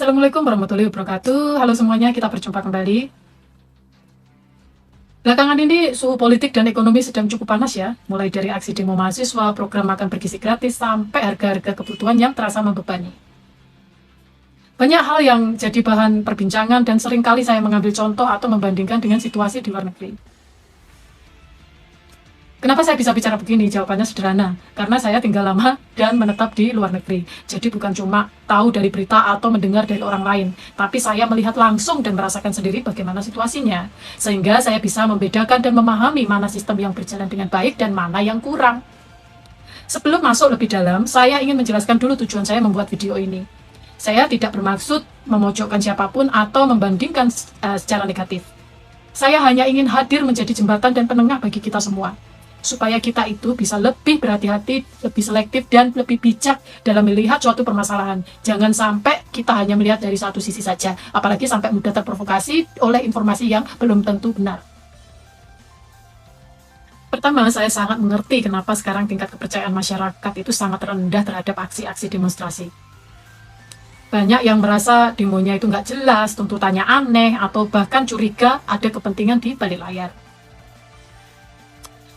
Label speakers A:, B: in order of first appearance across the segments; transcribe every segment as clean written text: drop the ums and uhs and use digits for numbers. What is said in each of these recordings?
A: Assalamualaikum warahmatullahi wabarakatuh. Halo semuanya, kita berjumpa kembali. Belakangan ini suhu politik dan ekonomi sedang cukup panas ya, mulai dari aksi demo mahasiswa, program makan bergizi gratis, sampai harga-harga kebutuhan yang terasa membebani. Banyak hal yang jadi bahan perbincangan dan seringkali saya mengambil contoh atau membandingkan dengan situasi di luar negeri. Kenapa saya bisa bicara begini? Jawabannya sederhana, karena saya tinggal lama dan menetap di luar negeri. Jadi bukan cuma tahu dari berita atau mendengar dari orang lain, tapi saya melihat langsung dan merasakan sendiri bagaimana situasinya. Sehingga saya bisa membedakan dan memahami mana sistem yang berjalan dengan baik dan mana yang kurang. Sebelum masuk lebih dalam, saya ingin menjelaskan dulu tujuan saya membuat video ini. Saya tidak bermaksud memojokkan siapapun atau membandingkan secara negatif. Saya hanya ingin hadir menjadi jembatan dan penengah bagi kita semua, supaya kita itu bisa lebih berhati-hati, lebih selektif, dan lebih bijak dalam melihat suatu permasalahan. Jangan sampai kita hanya melihat dari satu sisi saja, apalagi sampai mudah terprovokasi oleh informasi yang belum tentu benar. Pertama, saya sangat mengerti kenapa sekarang tingkat kepercayaan masyarakat itu sangat rendah terhadap aksi-aksi demonstrasi. Banyak yang merasa demonya itu nggak jelas, tuntutannya aneh, atau bahkan curiga ada kepentingan di balik layar.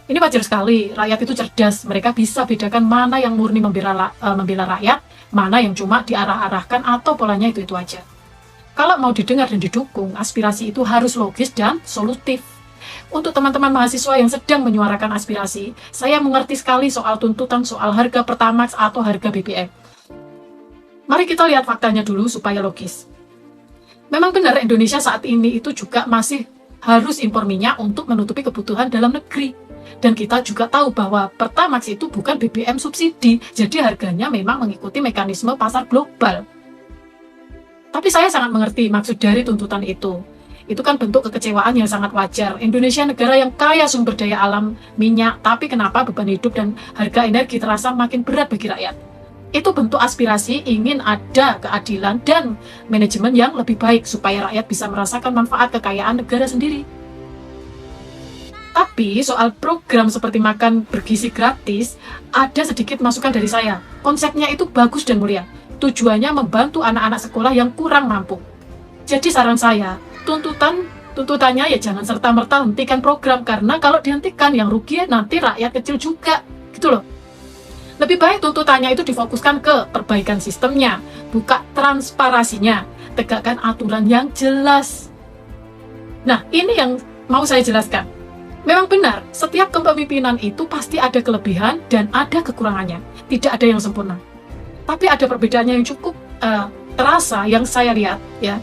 A: Ini wajar sekali, rakyat itu cerdas. Mereka bisa bedakan mana yang murni membela rakyat, mana yang cuma diarah-arahkan atau polanya itu aja. Kalau mau didengar dan didukung, aspirasi itu harus logis dan solutif. Untuk teman-teman mahasiswa yang sedang menyuarakan aspirasi, saya mengerti sekali soal tuntutan soal harga Pertamax atau harga BBM. Mari kita lihat faktanya dulu supaya logis. Memang benar Indonesia saat ini itu juga masih harus impor minyak untuk menutupi kebutuhan dalam negeri. Dan kita juga tahu bahwa Pertamax itu bukan BBM subsidi, jadi harganya memang mengikuti mekanisme pasar global. Tapi saya sangat mengerti maksud dari tuntutan itu. Itu kan bentuk kekecewaan yang sangat wajar. Indonesia negara yang kaya sumber daya alam minyak, tapi kenapa beban hidup dan harga energi terasa makin berat bagi rakyat? Itu bentuk aspirasi ingin ada keadilan dan manajemen yang lebih baik supaya rakyat bisa merasakan manfaat kekayaan negara sendiri. Tapi soal program seperti makan bergizi gratis, ada sedikit masukan dari saya. Konsepnya itu bagus dan mulia. Tujuannya membantu anak-anak sekolah yang kurang mampu. Jadi saran saya, tuntutannya ya jangan serta-merta hentikan program, karena kalau dihentikan yang rugi nanti rakyat kecil juga. Gitu loh. Lebih baik tuntutannya itu difokuskan ke perbaikan sistemnya, buka transparansinya, tegakkan aturan yang jelas. Nah, ini yang mau saya jelaskan. Memang benar, setiap kepemimpinan itu pasti ada kelebihan dan ada kekurangannya. Tidak ada yang sempurna. Tapi ada perbedaannya yang cukup terasa yang saya lihat. Ya.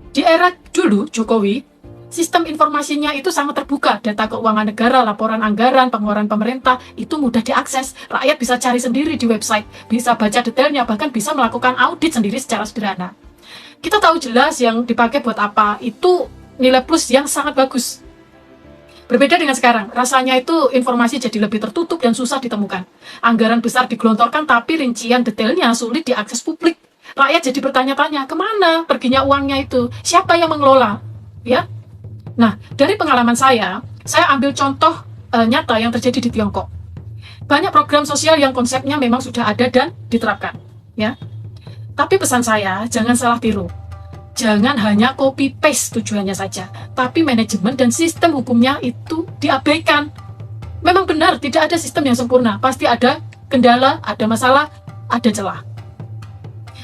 A: Di era dulu, Jokowi, sistem informasinya itu sangat terbuka. Data keuangan negara, laporan anggaran, pengeluaran pemerintah, itu mudah diakses. Rakyat bisa cari sendiri di website, bisa baca detailnya, bahkan bisa melakukan audit sendiri secara sederhana. Kita tahu jelas yang dipakai buat apa, itu nilai plus yang sangat bagus. Berbeda dengan sekarang, rasanya itu informasi jadi lebih tertutup dan susah ditemukan. Anggaran besar digelontorkan tapi rincian detailnya sulit diakses publik. Rakyat jadi bertanya-tanya, kemana perginya uangnya itu? Siapa yang mengelola? Ya. Nah, dari pengalaman saya ambil contoh nyata yang terjadi di Tiongkok. Banyak program sosial yang konsepnya memang sudah ada dan diterapkan. Ya. Tapi pesan saya, jangan salah tiru. Jangan hanya copy-paste tujuannya saja, tapi manajemen dan sistem hukumnya itu diabaikan. Memang benar, tidak ada sistem yang sempurna. Pasti ada kendala, ada masalah, ada celah.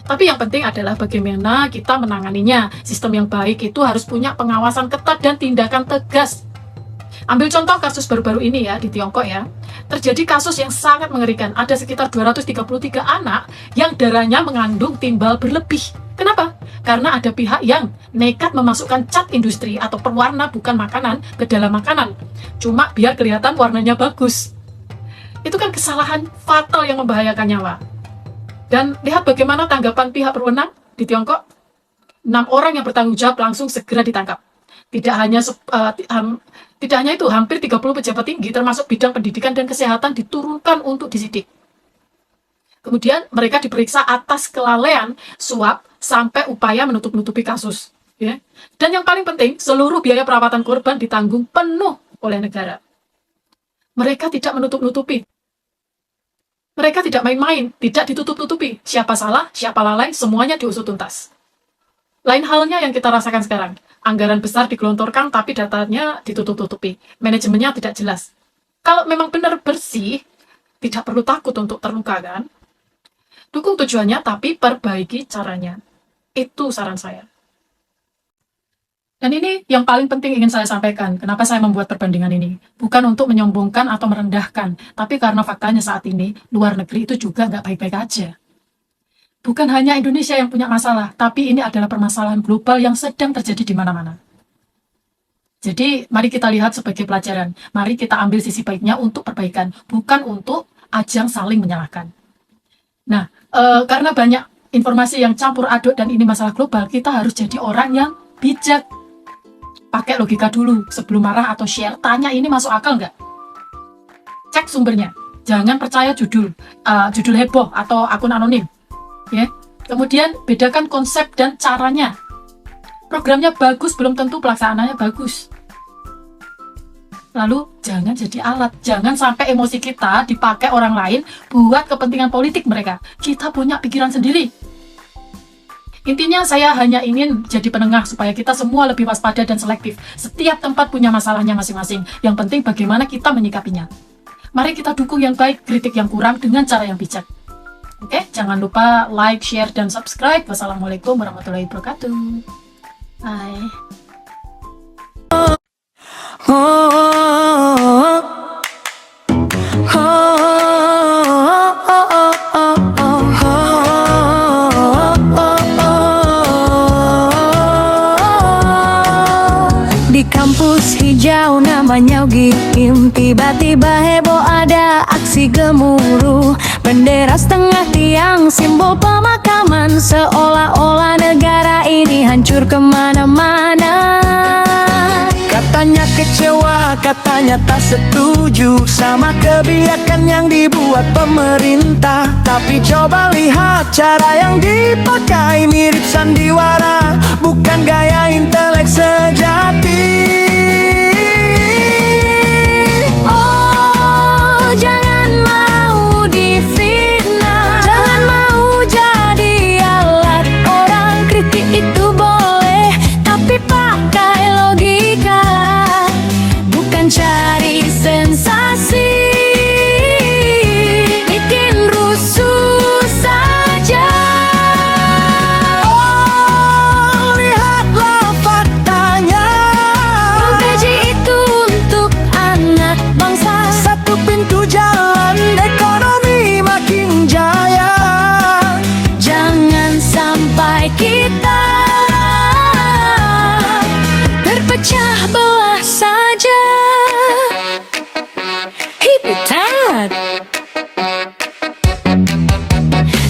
A: Tapi yang penting adalah bagaimana kita menanganinya. Sistem yang baik itu harus punya pengawasan ketat dan tindakan tegas. Ambil contoh kasus baru-baru ini ya, di Tiongkok ya. Terjadi kasus yang sangat mengerikan. Ada sekitar 233 anak yang darahnya mengandung timbal berlebih. Kenapa? Karena ada pihak yang nekat memasukkan cat industri atau pewarna bukan makanan ke dalam makanan. Cuma biar kelihatan warnanya bagus. Itu kan kesalahan fatal yang membahayakan nyawa. Dan lihat bagaimana tanggapan pihak berwenang di Tiongkok. 6 orang yang bertanggung jawab langsung segera ditangkap. Tidak hanya itu, hampir 30 pejabat tinggi termasuk bidang pendidikan dan kesehatan diturunkan untuk disidik. Kemudian mereka diperiksa atas kelalaian, suap, sampai upaya menutup-nutupi kasus. Ya. Dan yang paling penting, seluruh biaya perawatan korban ditanggung penuh oleh negara. Mereka tidak menutup-nutupi. Mereka tidak main-main, tidak ditutup-tutupi. Siapa salah, siapa lalai, semuanya diusut tuntas. Lain halnya yang kita rasakan sekarang. Anggaran besar digelontorkan tapi datanya ditutup-tutupi. Manajemennya tidak jelas. Kalau memang benar bersih, tidak perlu takut untuk terluka kan? Dukung tujuannya tapi perbaiki caranya. Itu saran saya. Dan ini yang paling penting ingin saya sampaikan. Kenapa saya membuat perbandingan ini? Bukan untuk menyombongkan atau merendahkan, tapi karena faktanya saat ini, luar negeri itu juga nggak baik-baik aja. Bukan hanya Indonesia yang punya masalah, tapi ini adalah permasalahan global yang sedang terjadi di mana-mana. Jadi, mari kita lihat sebagai pelajaran. Mari kita ambil sisi baiknya untuk perbaikan, bukan untuk ajang saling menyalahkan. Nah, karena banyak informasi yang campur aduk dan ini masalah global, kita harus jadi orang yang bijak. Pakai logika dulu, sebelum marah atau share, tanya ini masuk akal nggak? Cek sumbernya, jangan percaya judul heboh atau akun anonim. Ya. Kemudian bedakan konsep dan caranya. Programnya bagus, belum tentu pelaksanaannya bagus. Lalu jangan jadi alat, jangan sampai emosi kita dipakai orang lain buat kepentingan politik mereka. Kita punya pikiran sendiri. Intinya saya hanya ingin jadi penengah supaya kita semua lebih waspada dan selektif. Setiap tempat punya masalahnya masing-masing. Yang penting bagaimana kita menyikapinya. Mari kita dukung yang baik, kritik yang kurang dengan cara yang bijak. Oke, jangan lupa like, share, dan subscribe. Wassalamualaikum warahmatullahi wabarakatuh. Bye.
B: Di kampus hijau namanya UGM, tiba-tiba heboh ada aksi gemuruh. Bendera setengah tiang, simbol pemakaman, seolah-olah negara ini hancur kemana-mana. Katanya kecewa, katanya tak setuju sama kebijakan yang dibuat pemerintah. Tapi coba lihat cara yang dipakai, mirip sandiwara, bukan gaya intelek sejati. Oh, jangan mau difitnah, jangan mau jadi alat orang. Kritik itu boleh, tapi pakai logika, bukan cari sensasi, bikin rusuh saja. Oh, lihatlah faktanya, PJ itu untuk anak bangsa. Satu pintu jalan, ekonomi makin jaya. Jangan sampai kita terpecah belah saja. Hibutan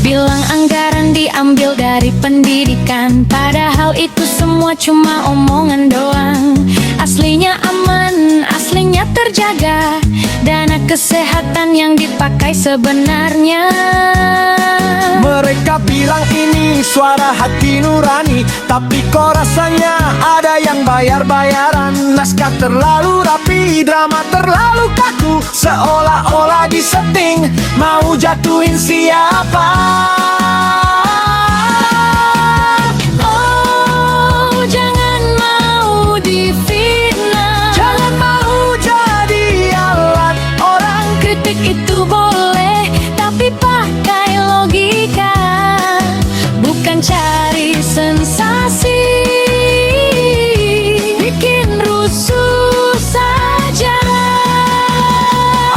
B: bilang anggaran diambil dari pendidikan, padahal itu semua cuma omongan doang. Aslinya aman, aslinya terjaga, dana kesehatan yang dipakai sebenarnya. Mereka bilang ini suara hati nurani, tapi kok rasanya ada yang bayar-bayaran. Naskah terlalu rapi, drama terlalu kaku, seolah-olah disetting mau jatuhin siapa. Oh, jangan mau difitnah, jangan mau jadi alat orang. Kritik itu boleh, tapi pakai logika, bukan cari sensasi, bikin rusuh saja.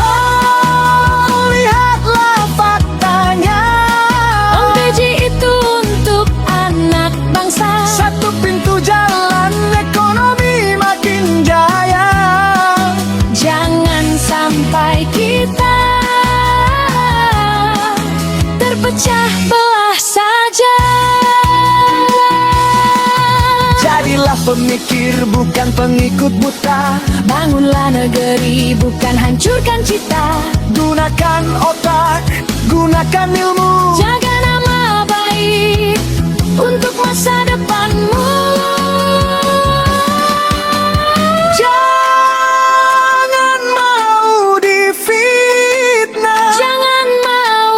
B: Oh, lihatlah faktanya, PJ itu untuk anak bangsa. Satu pintu jalan, ekonomi makin jaya. Jangan sampai kita terpecah belah saja. Jadilah pemikir, bukan pengikut buta. Bangunlah negeri, bukan hancurkan cita. Gunakan otak, gunakan ilmu, jaga nama baik untuk masa depanmu. Jangan mau difitnah, jangan mau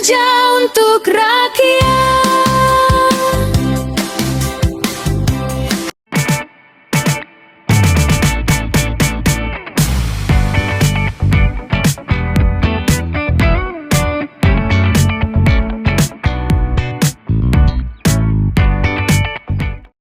C: bekerja untuk rakyat.